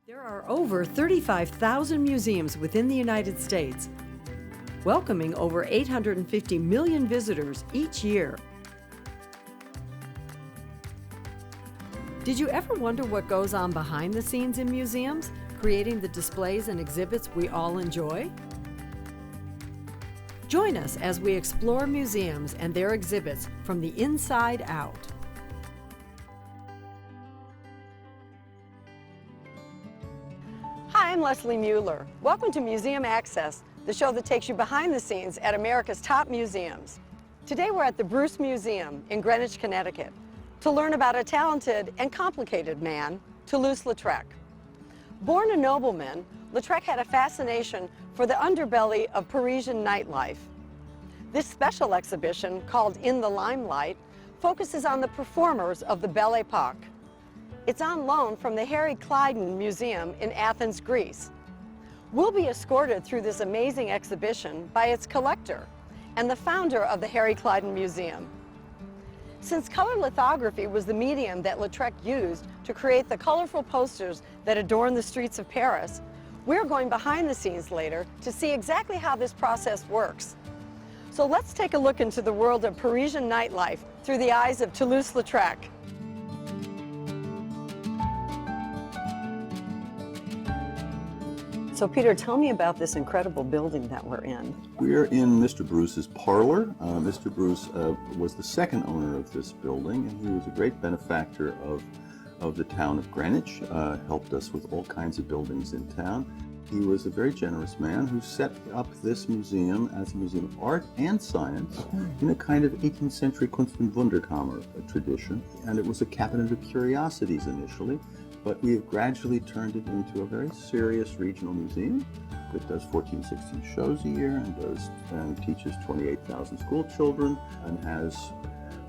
There are over 35,000 museums within the United States, welcoming over 850 million visitors each year. Did you ever wonder what goes on behind the scenes in museums, creating the displays and exhibits we all enjoy? Join us as we explore museums and their exhibits from the inside out. Hi, I'm Leslie Mueller. Welcome to Museum Access, the show that takes you behind the scenes at America's top museums. Today we're at the Bruces Museum in Greenwich, Connecticut, to learn about a talented and complicated man, Toulouse-Lautrec. Born a nobleman, Lautrec had a fascination for the underbelly of Parisian nightlife. This special exhibition, called In the Limelight, focuses on the performers of the Belle Epoque. It's on loan from the Herakleidon Museum in Athens, Greece. We'll be escorted through this amazing exhibition by its collector and the founder of the Herakleidon Museum. Since color lithography was the medium that Lautrec used to create the colorful posters that adorn the streets of Paris, we're going behind the scenes later to see exactly how this process works. So let's take a look into the world of Parisian nightlife through the eyes of Toulouse-Lautrec. So Peter, tell me about this incredible building that we're in. We're in Mr. Bruces' Parlor. Mr. Bruce was the second owner of this building, and he was a great benefactor of the town of Greenwich, helped us with all kinds of buildings in town. He was a very generous man who set up this museum as a museum of art and science in a kind of 18th century Kunst- und Wunderkammer tradition. And it was a cabinet of curiosities initially, but we have gradually turned it into a very serious regional museum that does 14, 16 shows a year and teaches 28,000 school children and has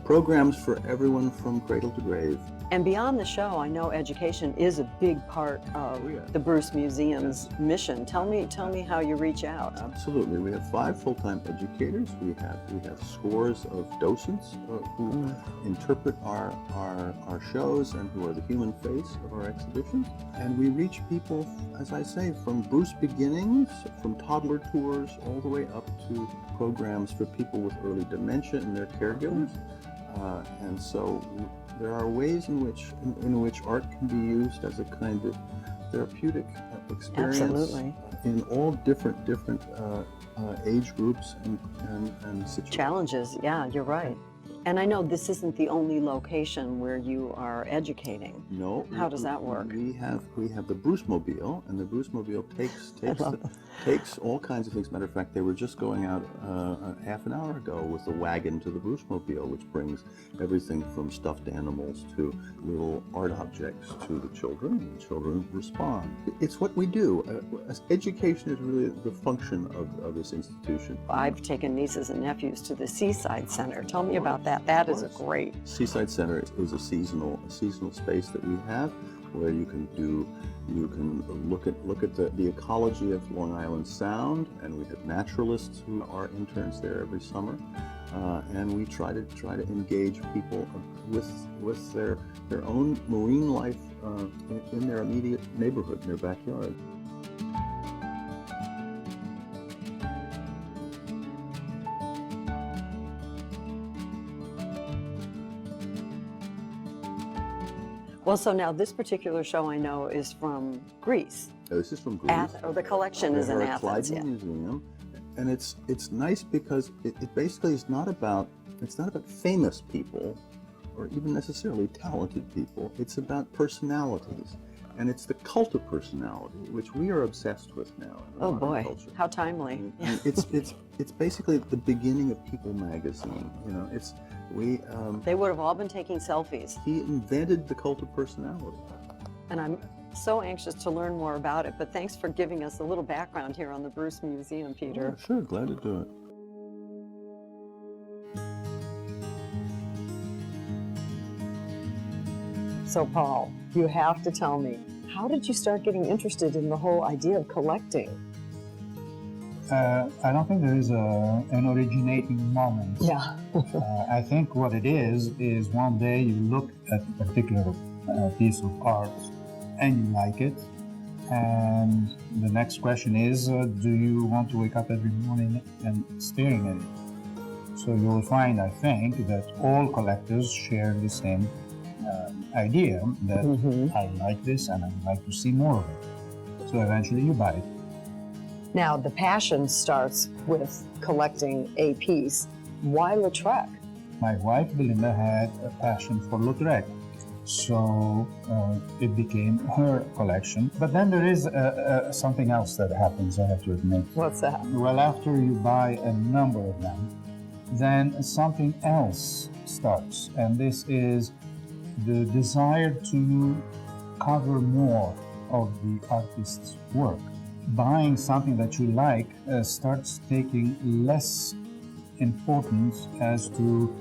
programs for everyone from cradle to grave. And beyond the show, I know education is a big part of the Bruces Museum's mission. Tell me how you reach out. Absolutely. We have 5 full-time educators. We have scores of docents who interpret our shows and who are the human face of our exhibitions. And we reach people, as I say, from Bruce beginnings, from toddler tours, all the way up to programs for people with early dementia and their caregivers. And so there are ways in which art can be used as a kind of therapeutic experience. Absolutely. In all different age groups and situations. Challenges, yeah, you're right. And I know this isn't the only location where you are educating. No. How does that work? We have the Bruce Mobile, and the Bruce Mobile takes all kinds of things. Matter of fact, they were just going out half an hour ago with the wagon to the Bruce Mobile, which brings everything from stuffed animals to little art objects to the children, and the children respond. It's what we do. Education is really the function of this institution. I've taken nieces and nephews to the Seaside Center. Tell me about that. That is a great. Seaside Center is a seasonal space that we have where you can look at the ecology of Long Island Sound, and we have naturalists who are interns there every summer, and we try to engage people with their own marine life in their immediate neighborhood, in their backyard. Well, so now this particular show I know is from Greece. This is from Greece. The collection is in Athens. The Herakleidon Museum, and it's nice because it basically is not about famous people or even necessarily talented people. It's about personalities, and it's the cult of personality, which we are obsessed with now. Oh boy, how timely! And it's basically the beginning of People magazine. You know, they would have all been taking selfies. He invented the cult of personality. And I'm so anxious to learn more about it, but thanks for giving us a little background here on the Bruces Museum, Peter. Oh, sure, glad to do it. So Paul, you have to tell me, how did you start getting interested in the whole idea of collecting? I don't think there is an originating moment. Yeah. I think what it is one day you look at a particular piece of art and you like it, And the next question is, do you want to wake up every morning and staring at it? So you will find, I think, that all collectors share the same idea that I like this and I would like to see more of it. So eventually you buy it. Now, the passion starts with collecting a piece. Why Lautrec? My wife, Belinda, had a passion for Lautrec. So it became her collection. But then there is something else that happens, I have to admit. What's that? Well, after you buy a number of them, then something else starts. And this is the desire to cover more of the artist's work. Buying something that you like starts taking less importance as to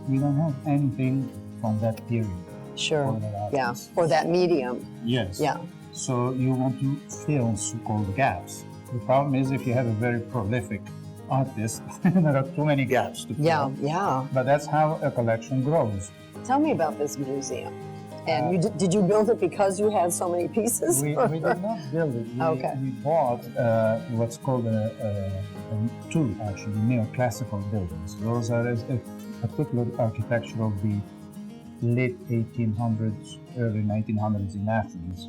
we don't have anything from that period. Sure. For that Yeah. artist. For that medium. Yes. Yeah. So you want to fill so-called gaps. The problem is if you have a very prolific artist, there are too many gaps to fill. Yeah. Yeah. But that's how a collection grows. Tell me about this museum. And did you build it because you had so many pieces? We did not build it. We bought what's called two, actually, neoclassical buildings. Those are a particular architecture of the late 1800s, early 1900s in Athens.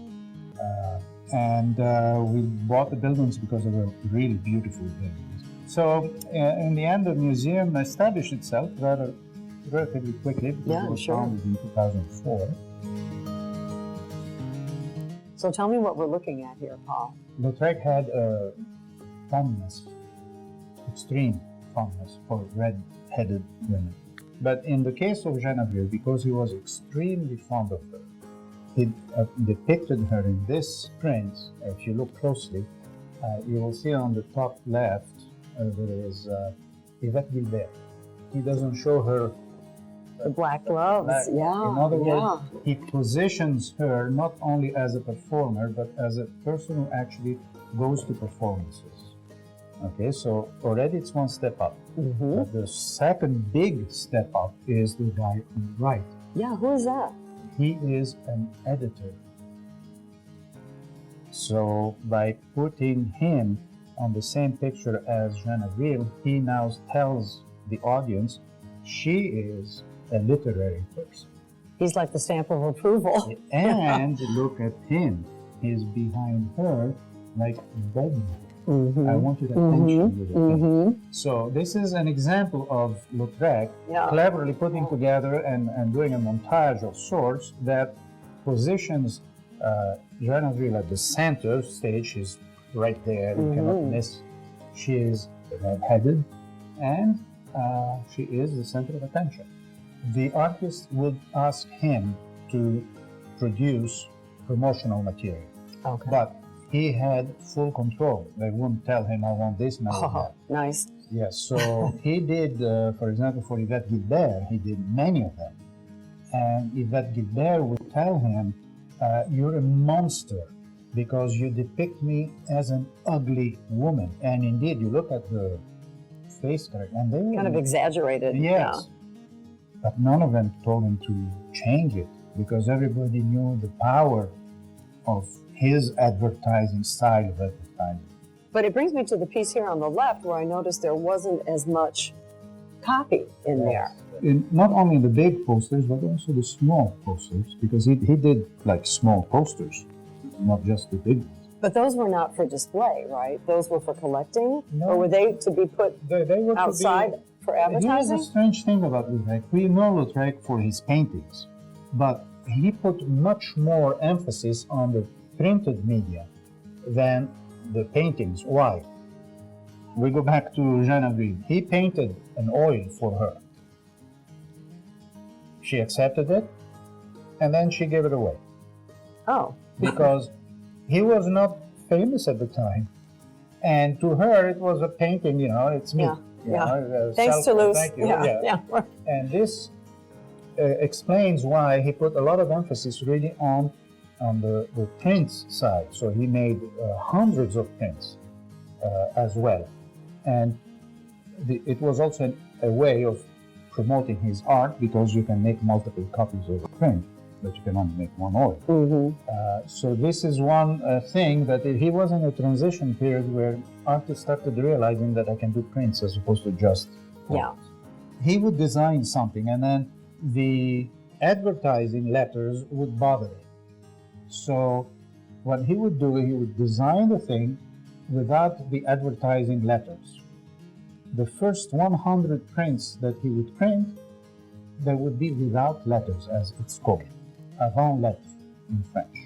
We bought the buildings because they were really beautiful buildings. So in the end, the museum established itself relatively quickly because it was founded in 2004. So tell me what we're looking at here, Paul. Lautrec had a fondness, extreme fondness for red-headed women. But in the case of Genevieve, because he was extremely fond of her, he depicted her in this print. If you look closely, you will see on the top left, there is Yvette Gilbert. He doesn't show her the black gloves, yeah. In other words, he positions her not only as a performer, but as a person who actually goes to performances. Okay, so already it's one step up. But the second big step up is the guy on the right. Yeah, who is that? He is an editor. So by putting him on the same picture as Genevieve, he now tells the audience she is a literary person. He's like the stamp of approval. And look at him. He's behind her like begging. I want your attention with it. So this is an example of Lautrec cleverly putting together and doing a montage of sorts that positions Genevieve at the center stage. She's right there, you cannot miss. She is red-headed and she is the center of attention. The artist would ask him to produce promotional material. But he had full control. They wouldn't tell him, I want this, and I want that. Nice. Yes, so he did, for example, for Yvette Gilbert, he did many of them. And Yvette Gilbert would tell him, you're a monster because you depict me as an ugly woman. And indeed, you look at her face character, and they kind of exaggerated. Yes. Yeah. But none of them told him to change it because everybody knew the power of his advertising style of advertising. But it brings me to the piece here on the left where I noticed there wasn't as much copy in there. Not only the big posters, but also the small posters, because he did like small posters, not just the big ones. But those were not for display, right? Those were for collecting? No. Or were they to be put they were outside for advertising? Here's a strange thing about Lautrec. We know Lautrec for his paintings, but he put much more emphasis on the printed media than the paintings. Why? We go back to Genevieve. He painted an oil for her. She accepted it, and then she gave it away. Oh. Because he was not famous at the time. And to her, it was a painting, it's me. Thanks, Toulouse. Thank you. And this explains why he put a lot of emphasis really on the prints side. So he made hundreds of prints as well. And it was also a way of promoting his art because you can make multiple copies of a print. but you can only make one oil. So this is one thing that he was in a transition period where artists started realizing that I can do prints as opposed to just oils. He would design something, and then the advertising letters would bother him. So what he would do, he would design the thing without the advertising letters. The first 100 prints that he would print, they would be without letters, as it's called, avant lettres in French.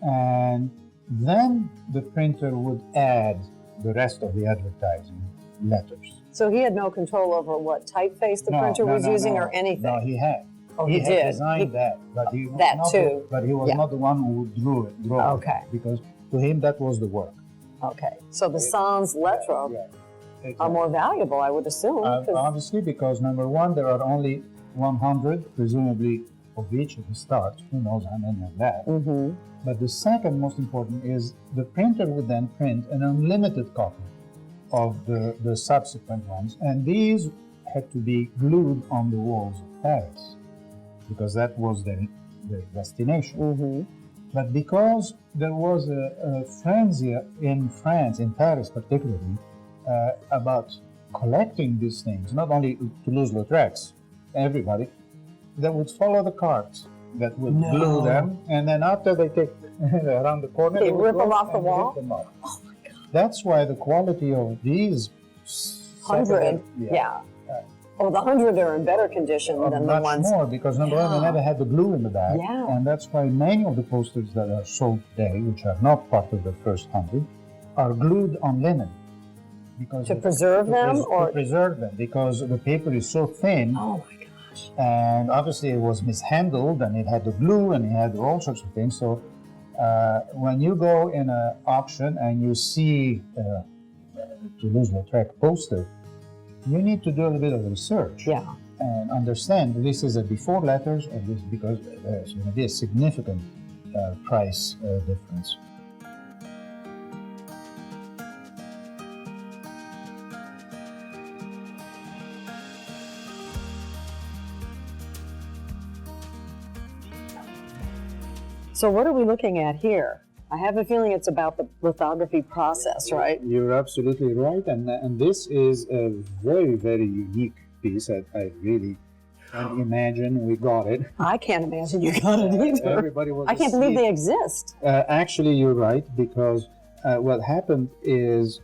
And then the printer would add the rest of the advertising letters. So he had no control over what typeface the printer was using or anything? No, he had. Oh, he he had did. designed that, but he was That not too. but he was not the one who drew it. Okay. Because to him that was the work. Okay. So the sans lettres are more valuable, I would assume. Obviously, because number one, there are only 100, presumably, of each at the start. Who knows how many of that? But the second most important is the printer would then print an unlimited copy of the subsequent ones, and these had to be glued on the walls of Paris, because that was their destination. But because there was a frenzy in France, in Paris particularly, about collecting these things, not only Toulouse-Lautrec, everybody, they would follow the carts that would glue them, and then after they take around the corner, they would rip them go off the and wall? rip them off. Oh my God. That's why the quality of these 100, Oh, the 100 are in better condition than the much ones. more, because number one, they never had the glue in the back, and that's why many of the posters that are sold today, which are not part of the first 100, are glued on linen. Because To preserve them, or to preserve them, because the paper is so thin. Oh my gosh. And obviously it was mishandled, and it had the glue, and it had all sorts of things. So when you go in an auction and you see Toulouse-Lautrec poster, you need to do a little bit of research and understand this is a before letters, or this, because there's going to be a significant price difference. So what are we looking at here? I have a feeling it's about the lithography process, right? You're absolutely right, and this is a very, very unique piece. I really can't imagine we got it. I can't imagine you got it either. Everybody was I can't believe they exist. Actually, you're right, because what happened is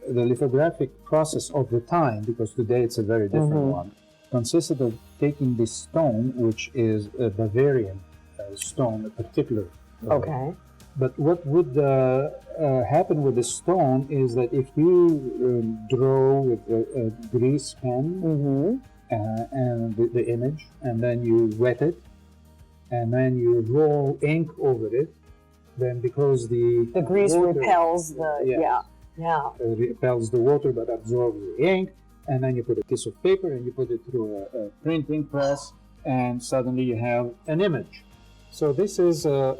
the lithographic process of the time, because today it's a very different one, consisted of taking this stone, which is a Bavarian stone, a particular. Okay. But what would happen with the stone is that if you draw with a grease pen and the image, and then you wet it, and then you roll ink over it, then because the grease water, repels the repels the water but absorbs the ink, and then you put a piece of paper and you put it through a printing press, and suddenly you have an image. So this is a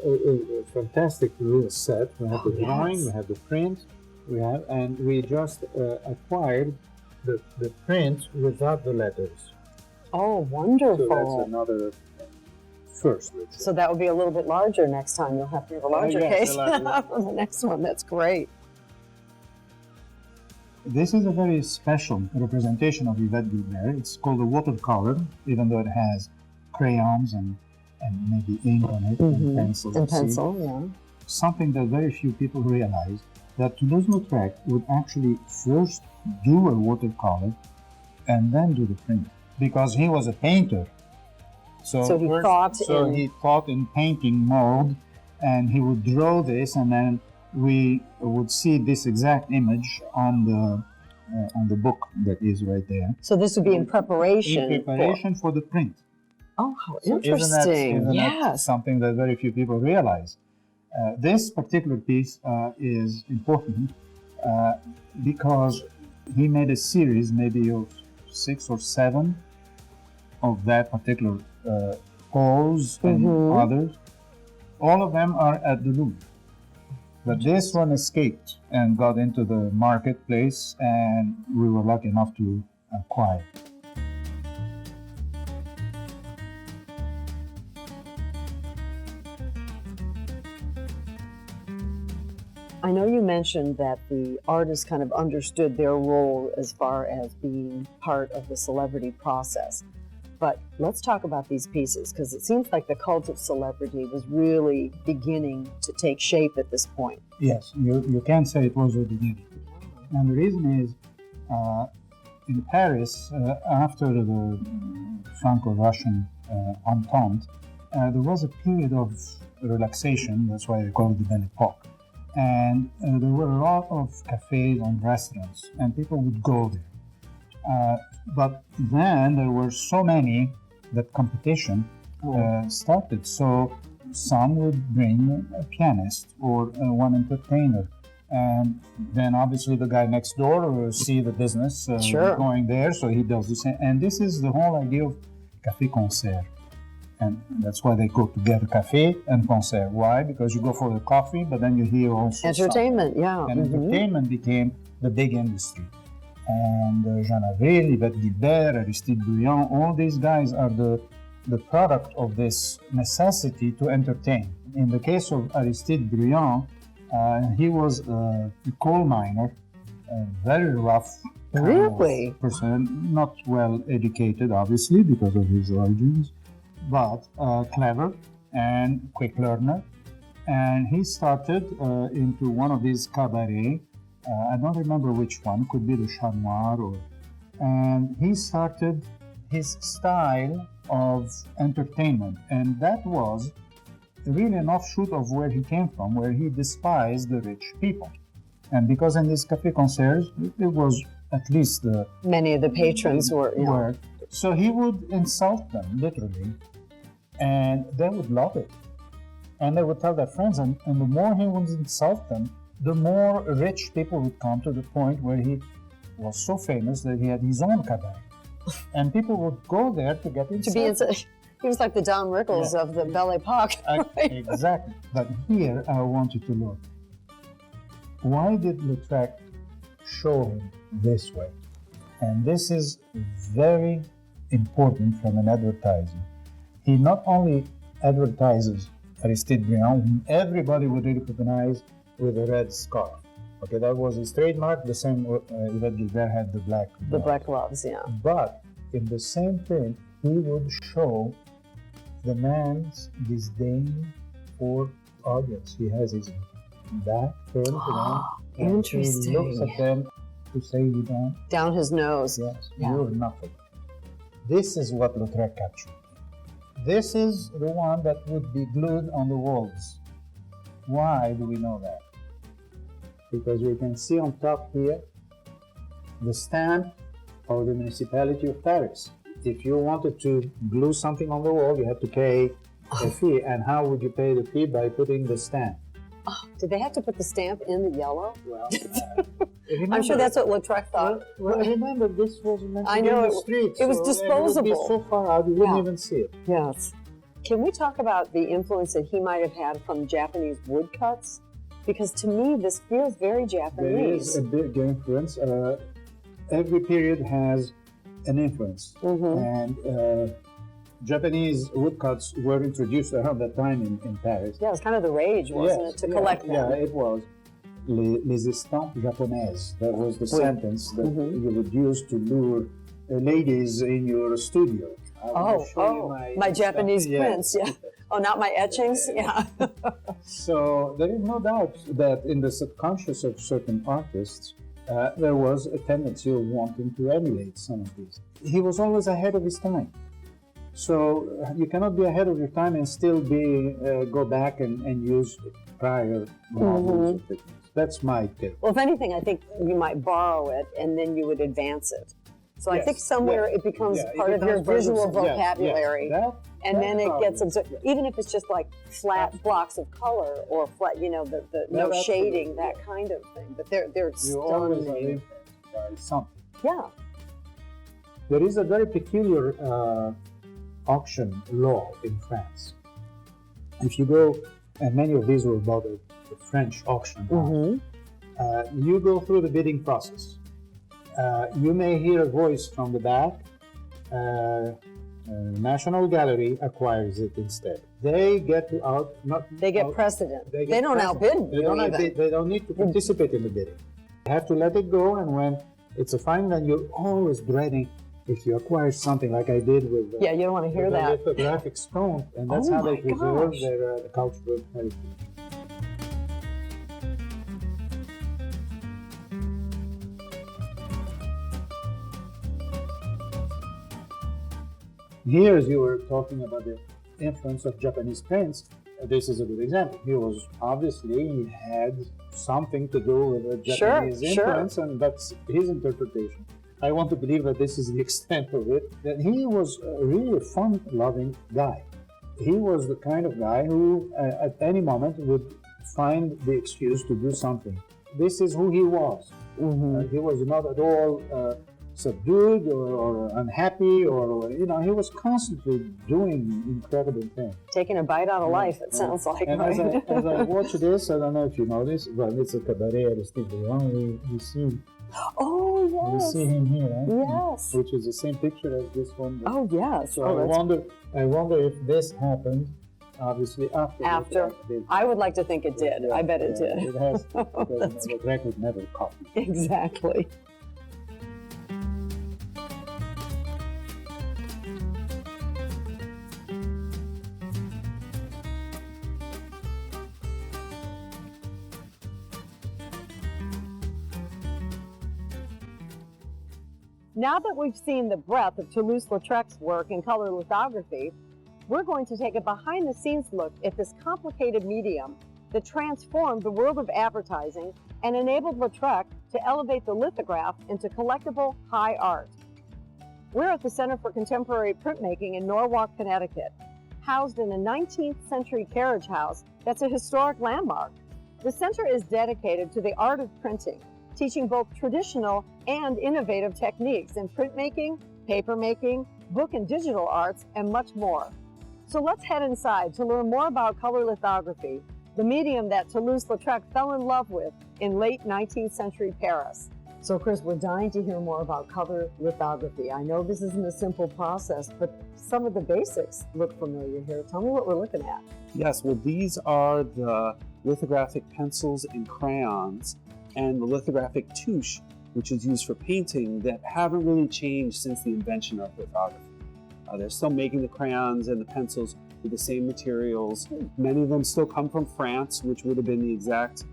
fantastic little set. We have the drawing, we have the print, and we just acquired the print without the letters. Oh, wonderful. So that's another first. So that would be a little bit larger next time. You'll have to have a larger case for the next one. That's great. This is a very special representation of Yvette Guilbert. It's called a watercolor, even though it has crayons and maybe ink on it, and pencil. And pencil, Something that very few people realize, that Toulouse-Lautrec would actually first do a watercolor and then do the print, because he was a painter. So he thought in painting mode, and he would draw this, and then we would see this exact image on the book that is right there. So this would be in preparation. For the print. Oh, how interesting. Isn't that something that very few people realize? This particular piece is important because he made a series, maybe of 6 or 7 of that particular pose and others. All of them are at the Louvre. But this one escaped and got into the marketplace, and we were lucky enough to acquire it. I know you mentioned that the artists kind of understood their role as far as being part of the celebrity process. But let's talk about these pieces, because it seems like the cult of celebrity was really beginning to take shape at this point. Yes, you can say it was the beginning. And the reason is, in Paris, after the Franco-Russian Entente, there was a period of relaxation. That's why they call it the Belle Epoque. And there were a lot of cafes and restaurants, and people would go there. But then there were so many that competition started. So some would bring a pianist or one entertainer. And then obviously the guy next door will see the business going there, so he does the same. And this is the whole idea of café concert. And that's why they go together, café and concert. Why? Because you go for the coffee, but then you hear also entertainment, something. And entertainment became the big industry. And Jean Avril, Yvette Guilbert, Aristide Briand, all these guys are the product of this necessity to entertain. In the case of Aristide Briand, he was a coal miner, a very rough person, not well educated, obviously, because of his origins, but clever and quick learner. And he started into one of these cabarets. I don't remember which one, could be the Chat Noir, and he started his style of entertainment, and that was really an offshoot of where he came from, where he despised the rich people. And because in these café concerts, it was at least many of the patrons were. So he would insult them, literally, and they would love it. And they would tell their friends, and the more he would insult them, the more rich people would come, to the point where he was so famous that he had his own cabaret. And people would go there to get insulted. He was like the Don Rickles of the Belle Epoque. Right? Exactly. But here I want you to look. Why did Lautrec show him this way? And this is very important from an advertising. He not only advertises Aristide Briand, whom everybody would recognize with a red scarf. Okay, that was his trademark. The same Yvette Guilbert had the black gloves. The black gloves, yeah. But in the same print, he would show the man's disdain for audience. He has his back turned to them. Interesting. He looks at them to say, "You don't." Down his nose. Yes, you're nothing. This is what Lautrec captured. This is the one that would be glued on the walls. Why do we know that? Because we can see on top here the stamp of the municipality of Paris. If you wanted to glue something on the wall, you had to pay a fee. And how would you pay the fee? By putting the stamp. Oh, did they have to put the stamp in the yellow? Well, I'm sure that's what Lautrec thought. Well, remember, this was meant to I be know in the street. it was so disposable. It would be so far out, you wouldn't even see it. Yes. Can we talk about the influence that he might have had from Japanese woodcuts? Because to me, this feels very Japanese. There is a big influence. Every period has an influence. And Japanese woodcuts were introduced around that time in Paris. Yeah, it was kind of the rage, wasn't it, to collect them? Yeah, it was. Les estampes japonaises. That was the sentence that you would use to lure ladies in your studio. My Japanese prints, yeah. Oh, not my etchings? Yeah. So there is no doubt that in the subconscious of certain artists, there was a tendency of wanting to emulate some of these. He was always ahead of his time. So you cannot be ahead of your time and still go back and use prior models of techniques. That's my take. Well, if anything, I think you might borrow it and then you would advance it. So I think somewhere it becomes part of your visual vocabulary. And then it gets absorbed, even if it's just like flat blocks of color or flat, the no shading, that kind of thing. But they're you always are stunning. influenced by something. Yeah. There is a very peculiar auction law in France. If you go, and many of these were about the French auction house, you go through the bidding process. You may hear a voice from the back National Gallery acquires it instead. They get to They get precedent. They don't outbid you even. They don't need to participate in the bidding. They have to let it go, and when it's a fine, then you're always dreading if you acquire something like I did with you don't want to hear that. lithographic stone, and that's how they preserve their cultural heritage. Here, as you were talking about the influence of Japanese prints, this is a good example. He had something to do with the Japanese influence, and that's his interpretation. I want to believe that this is the extent of it, that he was really a fun-loving guy. He was the kind of guy who, at any moment, would find the excuse to do something. This is who he was. He was not at all subdued or unhappy, or he was constantly doing incredible things. Taking a bite out of life, it sounds like. And as I watch this, I don't know if you know this, but it's a cabaret Aristide Leon. We see. Oh yes. We see him here, right? Yes. Which is the same picture as this one. Oh yes. So I wonder if this happened. Obviously, after. I would like to think it did. I bet it did. It has. The record never copied. Exactly. Now that we've seen the breadth of Toulouse-Lautrec's work in color lithography, we're going to take a behind-the-scenes look at this complicated medium that transformed the world of advertising and enabled Lautrec to elevate the lithograph into collectible high art. We're at the Center for Contemporary Printmaking in Norwalk, Connecticut, housed in a 19th century carriage house that's a historic landmark. The center is dedicated to the art of printing, teaching both traditional and innovative techniques in printmaking, papermaking, book and digital arts, and much more. So let's head inside to learn more about color lithography, the medium that Toulouse-Lautrec fell in love with in late 19th century Paris. So Chris, we're dying to hear more about color lithography. I know this isn't a simple process, but some of the basics look familiar here. Tell me what we're looking at. Yes, well, these are the lithographic pencils and crayons and the lithographic touche, which is used for painting, that haven't really changed since the invention of lithography. They're still making the crayons and the pencils with the same materials. Many of them still come from France, which would have been the exact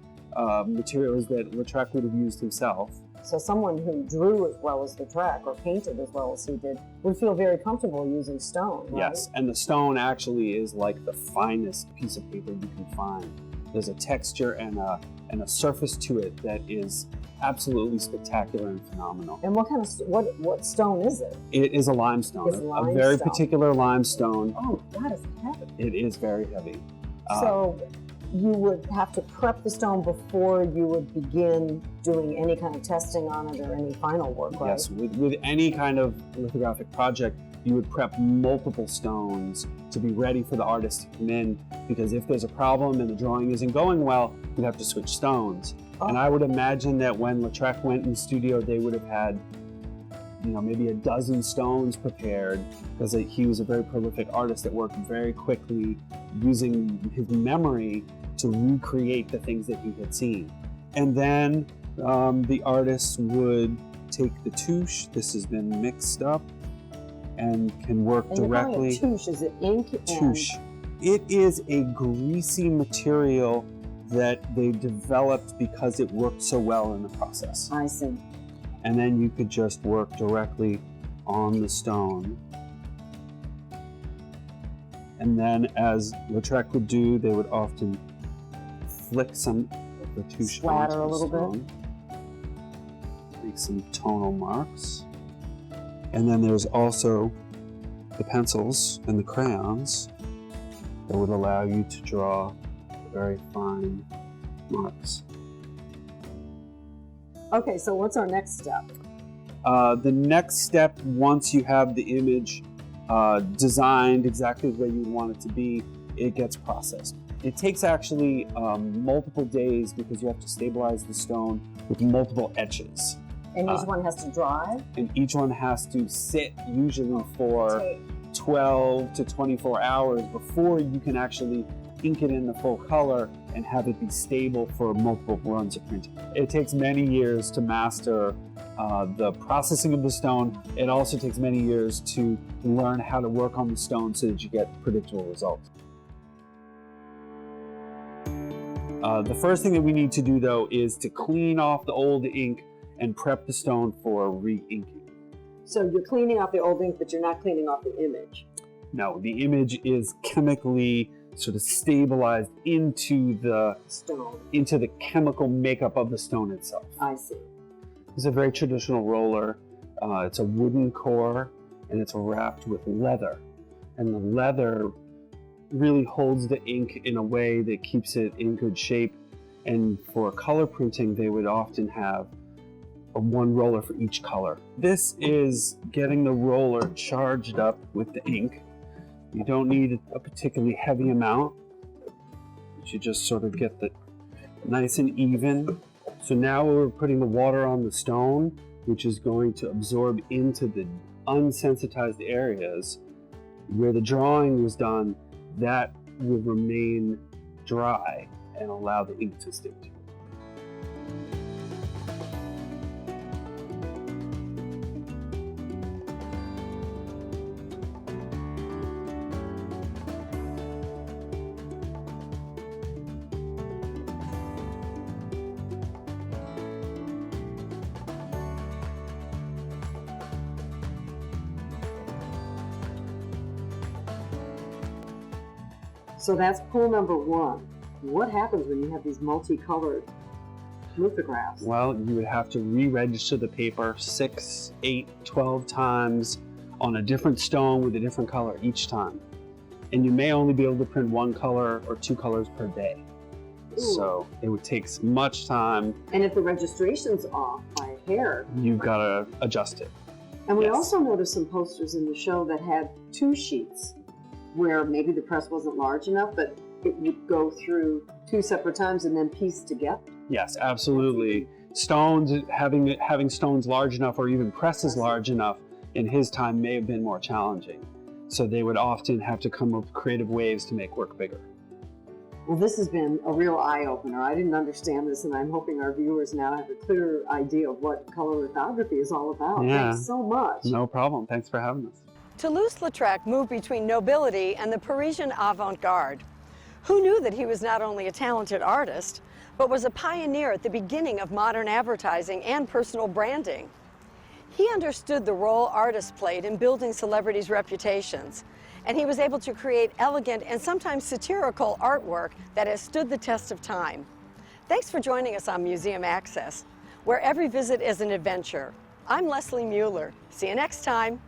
materials that Lautrec would have used himself. So someone who drew as well as Lautrec, or painted as well as he did, would feel very comfortable using stone, right? Yes, and the stone actually is like the finest piece of paper you can find. There's a texture and a surface to it that is absolutely spectacular and phenomenal. And what kind of what stone is it? It is a limestone, a very particular limestone. Oh, that is heavy. It is very heavy. So you would have to prep the stone before you would begin doing any kind of testing on it or any final work, right? Yes, with any kind of lithographic project, you would prep multiple stones to be ready for the artist to come in, because if there's a problem and the drawing isn't going well, you'd have to switch stones. Oh. And I would imagine that when Lautrec went in the studio, they would have had, maybe a dozen stones prepared, because he was a very prolific artist that worked very quickly, using his memory to recreate the things that he had seen. And then the artist would take the touche. This has been mixed up and can work directly. You're calling it touche. Is it ink? Touche. It is a greasy material that they developed because it worked so well in the process. I see. And then you could just work directly on the stone. And then, as Lautrec would do, they would often flick some of the touche splatter a little bit. Make some tonal marks. And then there's also the pencils and the crayons that would allow you to draw very fine marks. Okay, so what's our next step? The next step, once you have the image designed exactly the way you want it to be, it gets processed. It takes actually multiple days, because you have to stabilize the stone with multiple etches. And each one has to dry? And each one has to sit usually for 12 to 24 hours before you can actually ink it in the full color and have it be stable for multiple runs of printing. It takes many years to master the processing of the stone. It also takes many years to learn how to work on the stone so that you get predictable results. The first thing that we need to do, though, is to clean off the old ink and prep the stone for re-inking. So you're cleaning off the old ink, but you're not cleaning off the image. No, the image is chemically sort of stabilized into the Stone. into the chemical makeup of the stone itself. I see. It's a very traditional roller. It's a wooden core and it's wrapped with leather. And the leather really holds the ink in a way that keeps it in good shape. And for color printing, they would often have one roller for each color. This is getting the roller charged up with the ink. You don't need a particularly heavy amount. You just sort of get the nice and even. So now we're putting the water on the stone, which is going to absorb into the unsensitized areas where the drawing was done. That will remain dry and allow the ink to stick to it. So that's pool number one. What happens when you have these multicolored lithographs? Well, you would have to re-register the paper 6, 8, 12 times on a different stone with a different color each time. And you may only be able to print one color or two colors per day. Ooh. So it would take much time. And if the registration's off by a hair. You've got to adjust it. And we Yes. also noticed some posters in the show that had two sheets where maybe the press wasn't large enough, but it would go through two separate times and then piece together. Yes, absolutely. Stones, having stones large enough or even presses large enough in his time may have been more challenging. So they would often have to come up with creative ways to make work bigger. Well, this has been a real eye-opener. I didn't understand this, and I'm hoping our viewers now have a clear idea of what color lithography is all about. Yeah. Thanks so much. No problem. Thanks for having us. Toulouse-Lautrec moved between nobility and the Parisian avant-garde. Who knew that he was not only a talented artist, but was a pioneer at the beginning of modern advertising and personal branding? He understood the role artists played in building celebrities' reputations, and he was able to create elegant and sometimes satirical artwork that has stood the test of time. Thanks for joining us on Museum Access, where every visit is an adventure. I'm Leslie Mueller. See you next time.